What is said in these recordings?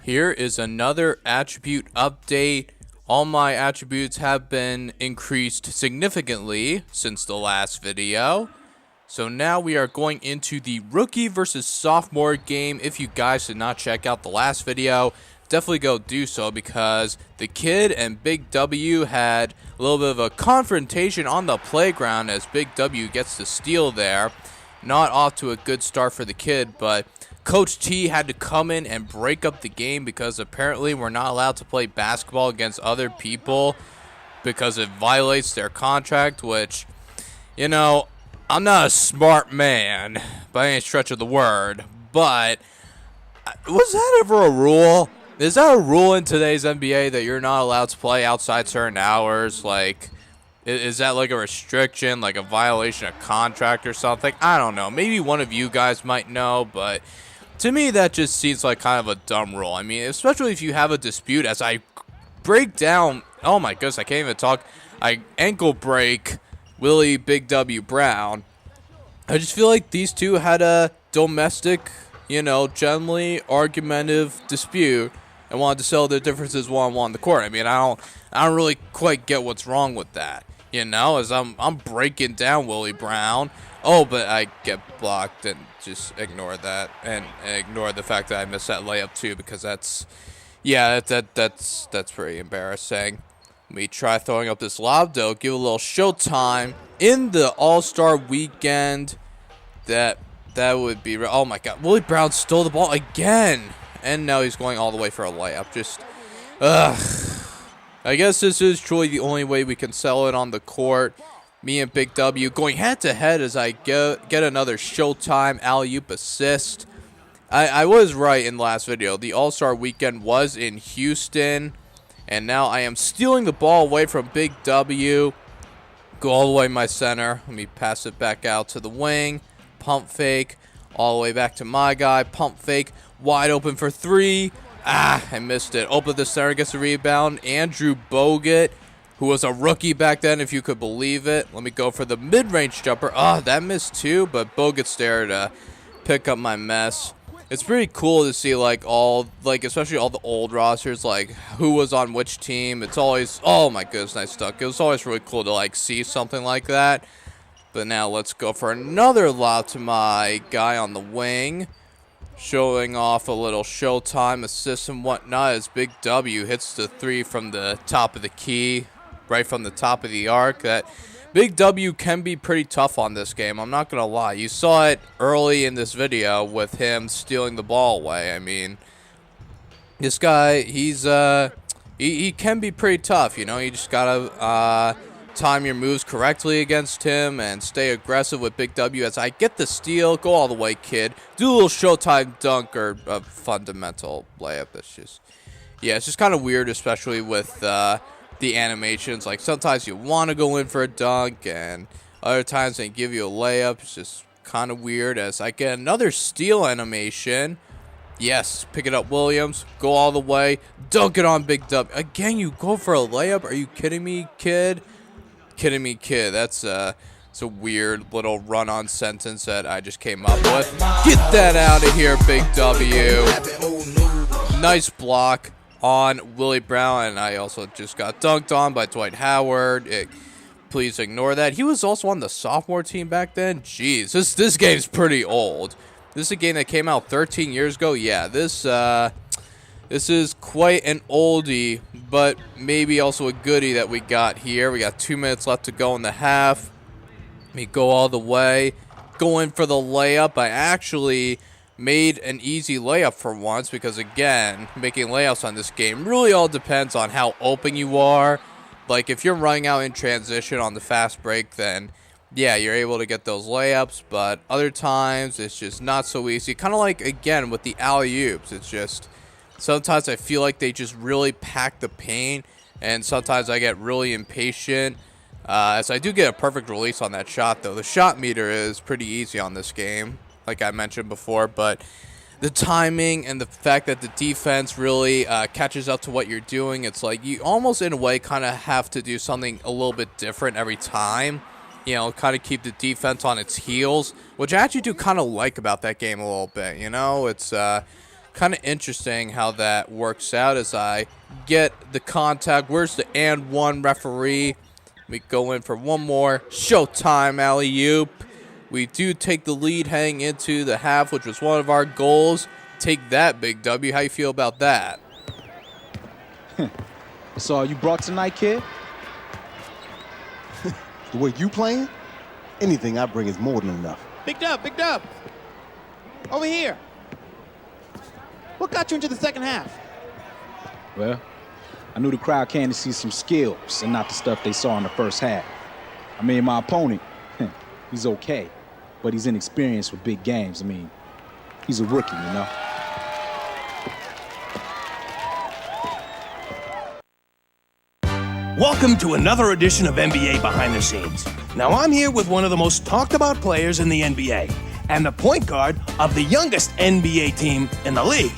Here is another attribute update. All my attributes have been increased significantly since the last video. So now we are going into the rookie versus sophomore game. If you guys did not check out the last video, definitely go do so, because the kid and Big W had a little bit of a confrontation on the playground as Big W gets the steal there. Not off to a good start for the kid, but Coach T had to come in and break up the game because apparently we're not allowed to play basketball against other people because it violates their contract, which, you know, I'm not a smart man by any stretch of the word, but was that ever a rule? Is that a rule in today's NBA that you're not allowed to play outside certain hours? Like, is that like a restriction, like a violation of contract or something? I don't know. Maybe one of you guys might know, but to me that just seems like kind of a dumb rule. I mean, especially if you have a dispute, as I break down, oh my goodness, I can't even talk. I ankle break Willie Big W Brown. I just feel like these two had a domestic, generally argumentative dispute and wanted to settle their differences one-on-one on the court. I mean, I don't really quite get what's wrong with that. As I'm breaking down Willie Brown. Oh, but I get blocked, and just ignore that and ignore the fact that I missed that layup too, because that's pretty embarrassing. Let me try throwing up this lob though. Give a little showtime in the All-Star weekend. That would be, oh my God, Willie Brown stole the ball again, and now he's going all the way for a layup. Just, I guess this is truly the only way we can sell it on the court. Me and Big W going head-to-head as I get another Showtime alley-oop assist. I was right in the last video. The All-Star weekend was in Houston, and now I am stealing the ball away from Big W. Go all the way my center. Let me pass it back out to the wing. Pump fake. All the way back to my guy. Pump fake. Wide open for three. I missed it. Open the center, gets the rebound. Andrew Bogut, who was a rookie back then, if you could believe it. Let me go for the mid-range jumper. That missed too, but Bogut's there to pick up my mess. It's pretty cool to see, especially all the old rosters, who was on which team. It's always, oh my goodness, nice duck. It was always really cool to, see something like that. But now let's go for another lob to my guy on the wing. Showing off a little Showtime assist and whatnot as Big W hits the three from the top of the key, right from the top of the arc. That Big W can be pretty tough on this game, I'm not going to lie. You saw it early in this video with him stealing the ball away. I mean, this guy, he can be pretty tough, You just got to time your moves correctly against him and stay aggressive with Big W as I get the steal. Go all the way, kid. Do a little Showtime dunk or a fundamental layup. That's just, it's just kind of weird, especially with the animations. Like, sometimes you want to go in for a dunk, and other times they give you a layup. It's just kind of weird as I get another steal animation. Yes, pick it up, Williams. Go all the way. Dunk it on Big W. Again, you go for a layup? Are you kidding me, kid? Kidding me, kid. It's a weird little run-on sentence that I just came up with. Get that out of here, Big W. Nice block on Willie Brown, and I also just got dunked on by Dwight Howard. Please ignore that. He was also on the sophomore team back then. Jeez, this game's pretty old. This is a game that came out 13 years ago. Yeah, this is quite an oldie, but maybe also a goodie that we got here. We got 2 minutes left to go in the half. Let me go all the way. Go in for the layup. I actually made an easy layup for once because, again, making layups on this game really all depends on how open you are. Like, if you're running out in transition on the fast break, then, yeah, you're able to get those layups. But other times, it's just not so easy. Kind of like, again, with the alley-oops. It's just, sometimes I feel like they just really pack the paint, and sometimes I get really impatient. As I do get a perfect release on that shot, though. The shot meter is pretty easy on this game, like I mentioned before, but the timing and the fact that the defense really catches up to what you're doing, it's like you almost, in a way, kind of have to do something a little bit different every time. Kind of keep the defense on its heels, which I actually do kind of like about that game a little bit. It's kind of interesting how that works out as I get the contact. Where's the and one referee? We go in for one more Showtime alley-oop. We do take the lead heading into the half, which was one of our goals. Take that, Big W. How you feel about that? That's all you brought tonight, kid? The way you playing, anything I bring is more than enough. Big Dub. Over here. What got you into the second half? Well, I knew the crowd came to see some skills and not the stuff they saw in the first half. I mean, my opponent, he's okay, but he's inexperienced with big games. I mean, he's a rookie, you know? Welcome to another edition of NBA Behind the Scenes. Now, I'm here with one of the most talked about players in the NBA and the point guard of the youngest NBA team in the league.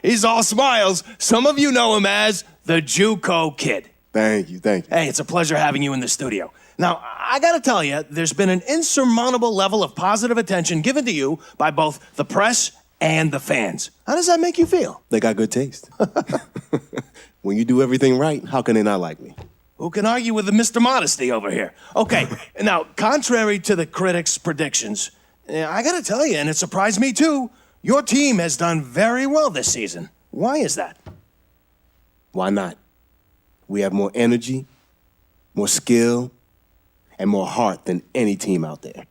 He's all smiles. Some of you know him as the JUCO Kid. Thank you. Hey, it's a pleasure having you in the studio. Now, I gotta tell you, there's been an insurmountable level of positive attention given to you by both the press and the fans. How does that make you feel? They got good taste. When you do everything right, how can they not like me? Who can argue with the Mr. Modesty over here? Okay, now, contrary to the critics' predictions, I gotta tell you, and it surprised me too, your team has done very well this season. Why is that? Why not? We have more energy, more skill, and more heart than any team out there.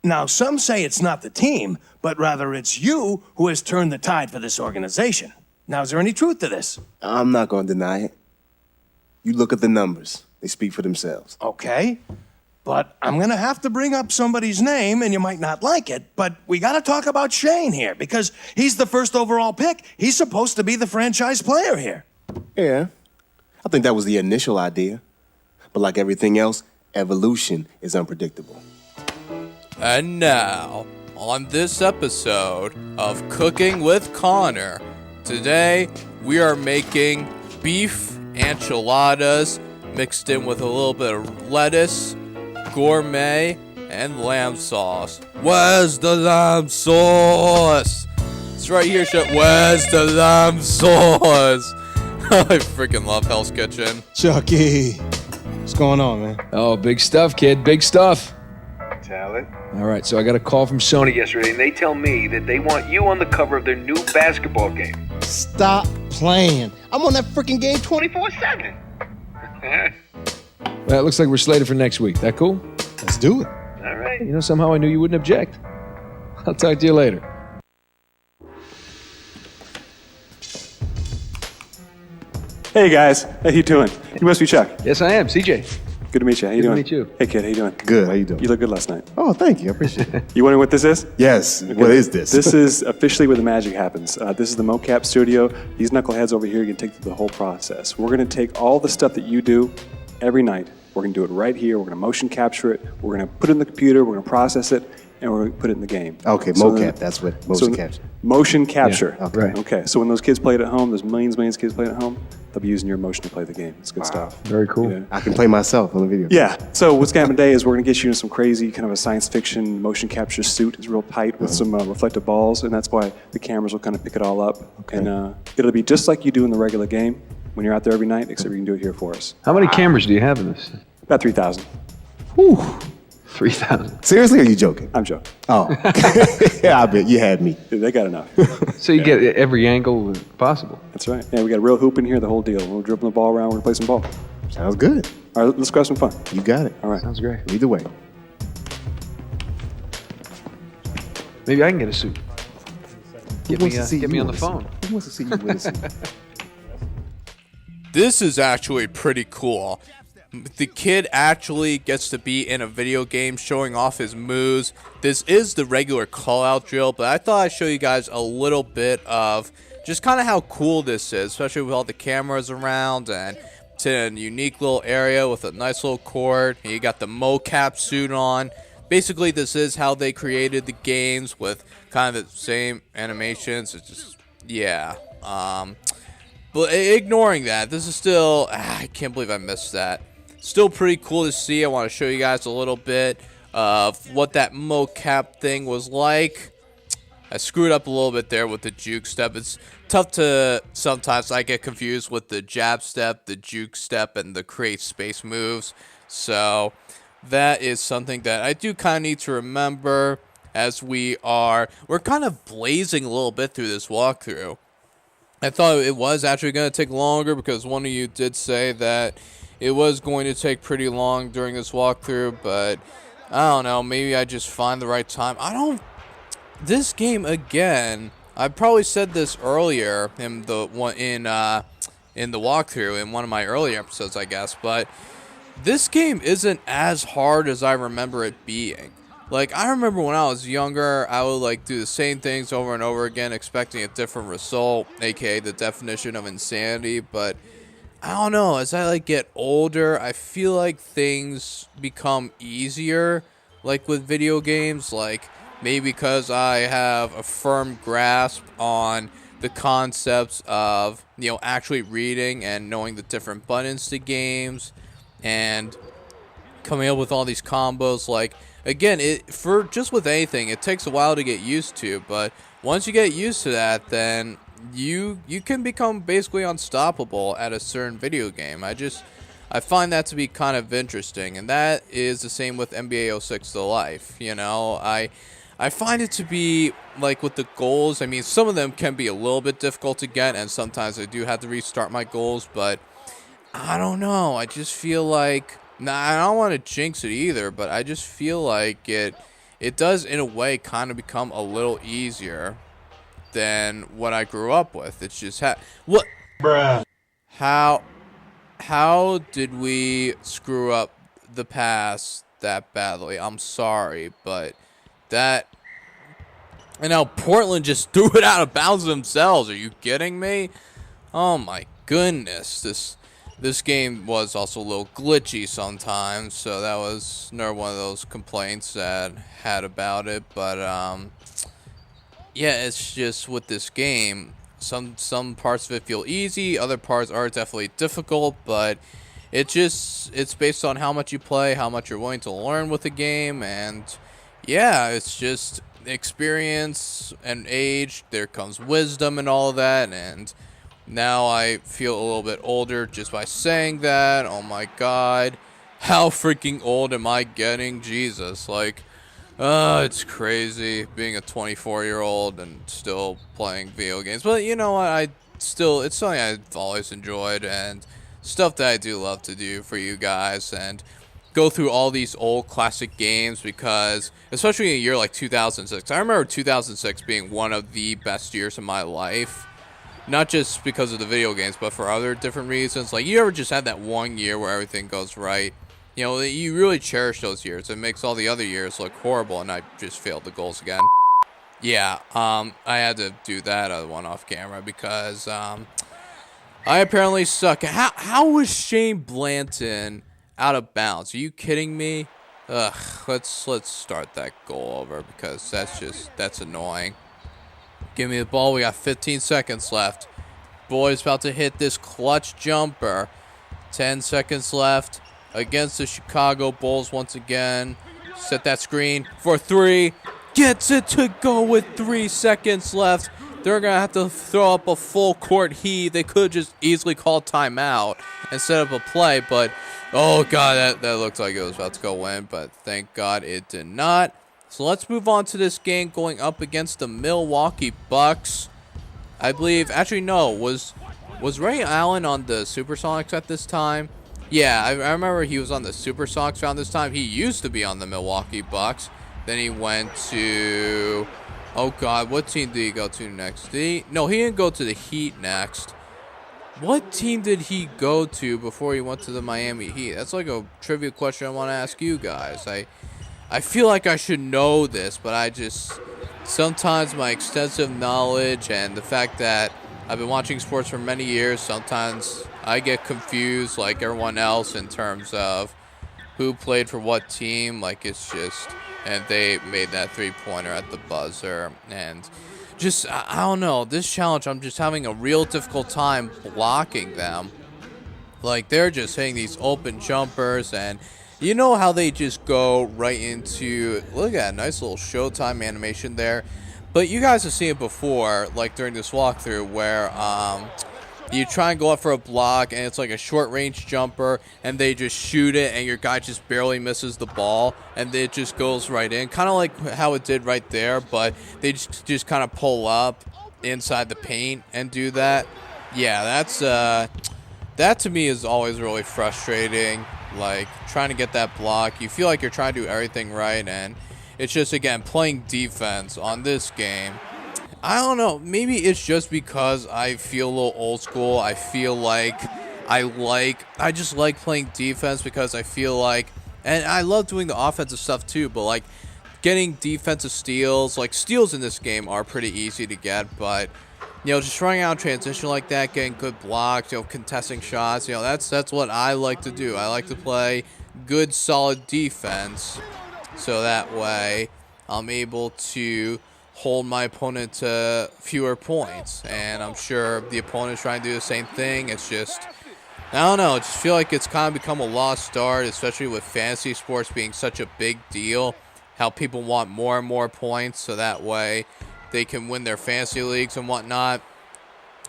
Now, some say it's not the team, but rather it's you who has turned the tide for this organization. Now, is there any truth to this? I'm not going to deny it. You look at the numbers. They speak for themselves. Okay, but I'm gonna have to bring up somebody's name, and you might not like it, but we gotta talk about Shane here, because he's the first overall pick. He's supposed to be the franchise player here. Yeah, I think that was the initial idea. But like everything else, evolution is unpredictable. And now, on this episode of Cooking with Connor, today we are making beef enchiladas mixed in with a little bit of lettuce, gourmet, and lamb sauce. Where's the lamb sauce? It's right here, shit. Where's the lamb sauce? I freaking love Hell's Kitchen. Chucky, what's going on, man? Oh, big stuff, kid. Big stuff. Talent. All right, so I got a call from Sony Yesterday, and they tell me that they want you on the cover of their new basketball game. Stop playing. I'm on that freaking game 24/7. Well, it looks like we're slated for next week. That cool? Let's do it. All right. You know, somehow I knew you wouldn't object. I'll talk to you later. Hey guys, how you doing? You must be Chuck. Yes, I am. CJ. Good to meet you. How you doing? to meet you. Hey kid, how you doing? Good, how you doing? You look good last night. Oh, thank you. I appreciate it. You wondering what this is? Yes, Okay. what is this? This is officially where the magic happens. This is the mocap studio. These knuckleheads over here can take through the whole process. We're going to take all the stuff that you do every night. We're going to do it right here. We're going to motion capture it. We're going to put it in the computer. We're going to process it, and we're going to put it in the game. Okay, So mocap, then- that's what motion capture. Motion capture. Yeah, right. Okay, so when those kids play it at home, there's millions of kids playing at home, they'll be using your motion to play the game. It's good stuff. Very cool. Yeah. I can play myself on the video. Yeah. So what's going to happen today is we're going to get you in some crazy kind of a science fiction motion capture suit. It's real tight with some reflective balls, and that's why the cameras will kind of pick it all up. Okay. And it'll be just like you do in the regular game when you're out there every night, except you can do it here for us. How many cameras do you have in this? About 3,000. Whew. 3,000. Seriously, or are you joking? I'm joking. Oh, yeah, I bet you had me. Dude, they got enough. So you get every angle possible. That's right. Yeah, we got a real hoop in here, the whole deal. We're dribbling the ball around. We're going to play some ball. Sounds good. All right, let's go have some fun. You got it. All right. Sounds great. Either way. Maybe I can get a suit. Get wants to see me you on the in a suit? phone. Who wants to see you with a suit? This is actually pretty cool. The kid actually gets to be in a video game showing off his moves. This is the regular call-out drill, but I thought I'd show you guys a little bit of just kind of how cool this is, especially with all the cameras around, and it's in a unique little area with a nice little court. And you got the mocap suit on. Basically, this is how they created the games with kind of the same animations. It's just, yeah. But ignoring that, this is still, I can't believe I missed that. Still pretty cool to see. I want to show you guys a little bit of what that mocap thing was like. I screwed up a little bit there with the juke step. It's tough to, sometimes I get confused with the jab step, the juke step, and the create space moves. So that is something that I do kind of need to remember as we're kind of blazing a little bit through this walkthrough. I thought it was actually going to take longer because one of you did say that it was going to take pretty long during this walkthrough, but I don't know, maybe I just find the right time. This game, again, I probably said this earlier in the walkthrough in one of my earlier episodes, I guess, but this game isn't as hard as I remember it being. Like, I remember when I was younger, I would, like, do the same things over and over again, expecting a different result, aka the definition of insanity, but I don't know, as I, like, get older, I feel like things become easier, like, with video games, like, maybe because I have a firm grasp on the concepts of, you know, actually reading and knowing the different buttons to games, and coming up with all these combos. Like, again, for just with anything, it takes a while to get used to, but once you get used to that, then you can become basically unstoppable at a certain video game. I find that to be kind of interesting, and that is the same with NBA 06 to Life. You know, I find it to be, like, with the goals, I mean, some of them can be a little bit difficult to get, and sometimes I do have to restart my goals, but I don't know, I just feel like, I don't want to jinx it either, but I just feel like it does, in a way, kind of become a little easier than what I grew up with. It's just, what? Bruh. How did we screw up the pass that badly? I'm sorry, but that, and now Portland just threw it out of bounds themselves. Are you kidding me? Oh my goodness. This game was also a little glitchy sometimes, so that was another one of those complaints that I had about it. But yeah, it's just with this game, some parts of it feel easy, other parts are definitely difficult, but it's based on how much you play, how much you're willing to learn with the game, and yeah, it's just experience and age. There comes wisdom and all of that, and now I feel a little bit older just by saying that. Oh my god, how freaking old am I getting? Jesus, like, it's crazy being a 24-year-old and still playing video games. But you know what, it's something I've always enjoyed, and stuff that I do love to do for you guys, and go through all these old classic games, because especially in a year like 2006, I remember 2006 being one of the best years of my life. Not just because of the video games, but for other different reasons. Like, you ever just had that one year where everything goes right? You know, you really cherish those years. It makes all the other years look horrible, and I just failed the goals again. Yeah, I had to do that other one off camera because I apparently suck. How was Shane Blanton out of bounds? Are you kidding me? Ugh, let's start that goal over, because that's annoying. Give me the ball. We got 15 seconds left. Boy's about to hit this clutch jumper. 10 seconds left against the Chicago Bulls once again. Set that screen for three. Gets it to go with 3 seconds left. They're going to have to throw up a full court heave. They could just easily call timeout and set up a play, but oh god, that looked like it was about to go in, but thank god it did not. So let's move on to this game going up against the Milwaukee Bucks. I believe, actually no, was Ray Allen on the Supersonics at this time? Yeah, I remember he was on the Supersonics around this time. He used to be on the Milwaukee Bucks. Then he went to, oh god, what team did he go to next? No, he didn't go to the Heat next. What team did he go to before he went to the Miami Heat? That's like a trivia question I want to ask you guys. I feel like I should know this, but sometimes my extensive knowledge and the fact that I've been watching sports for many years, sometimes I get confused like everyone else in terms of who played for what team. Like, it's just, and they made that three-pointer at the buzzer, and just, I don't know, this challenge, I'm just having a real difficult time blocking them. Like, they're just hitting these open jumpers, and you know how they just go right into, look at that nice little Showtime animation there. But you guys have seen it before, like during this walkthrough, where you try and go up for a block, and it's like a short-range jumper, and they just shoot it, and your guy just barely misses the ball, and it just goes right in. Kind of like how it did right there, but they just kind of pull up inside the paint and do that. Yeah, that to me is always really frustrating. Like, trying to get that block. You feel like you're trying to do everything right, and it's just, again, playing defense on this game. I don't know. Maybe it's just because I feel a little old school. I feel like I just like playing defense because I feel like, and I love doing the offensive stuff too, but like getting defensive steals, like steals in this game are pretty easy to get, but you know, just running out in transition like that, getting good blocks, you know, contesting shots, you know, that's what I like to do. I like to play good, solid defense, so that way I'm able to hold my opponent to fewer points, and I'm sure the opponent's trying to do the same thing. It's just, I don't know, I just feel like it's kind of become a lost art, especially with fantasy sports being such a big deal, how people want more and more points so that way they can win their fantasy leagues and whatnot.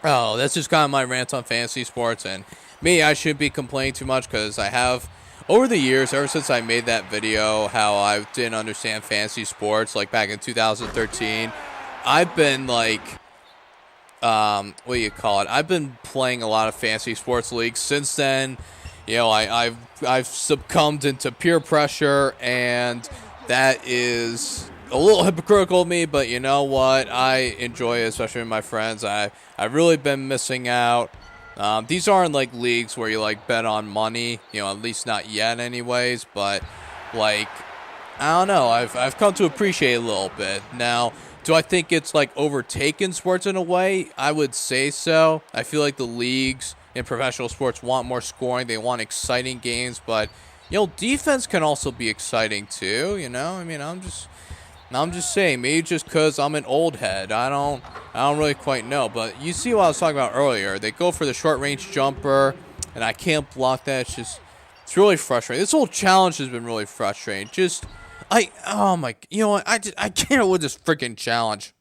Oh, that's just kind of my rant on fantasy sports, and me, I shouldn't be complaining too much because I have, over the years, ever since I made that video, how I didn't understand fantasy sports, like back in 2013, I've been like, what do you call it? I've been playing a lot of fantasy sports leagues since then. You know, I've succumbed into peer pressure, and that is a little hypocritical of me, but you know what? I enjoy it, especially with my friends. I've really been missing out. These aren't like leagues where you like bet on money, you know, at least not yet anyways, but like, I don't know, I've come to appreciate it a little bit. Now, do I think it's like overtaken sports in a way? I would say so. I feel like the leagues in professional sports want more scoring, they want exciting games, but you know, defense can also be exciting too, you know? I mean, I'm just saying, maybe just because I'm an old head. I don't really quite know. But you see what I was talking about earlier. They go for the short-range jumper, and I can't block that. It's really frustrating. This whole challenge has been really frustrating. Oh my, you know what? I can't with this freaking challenge.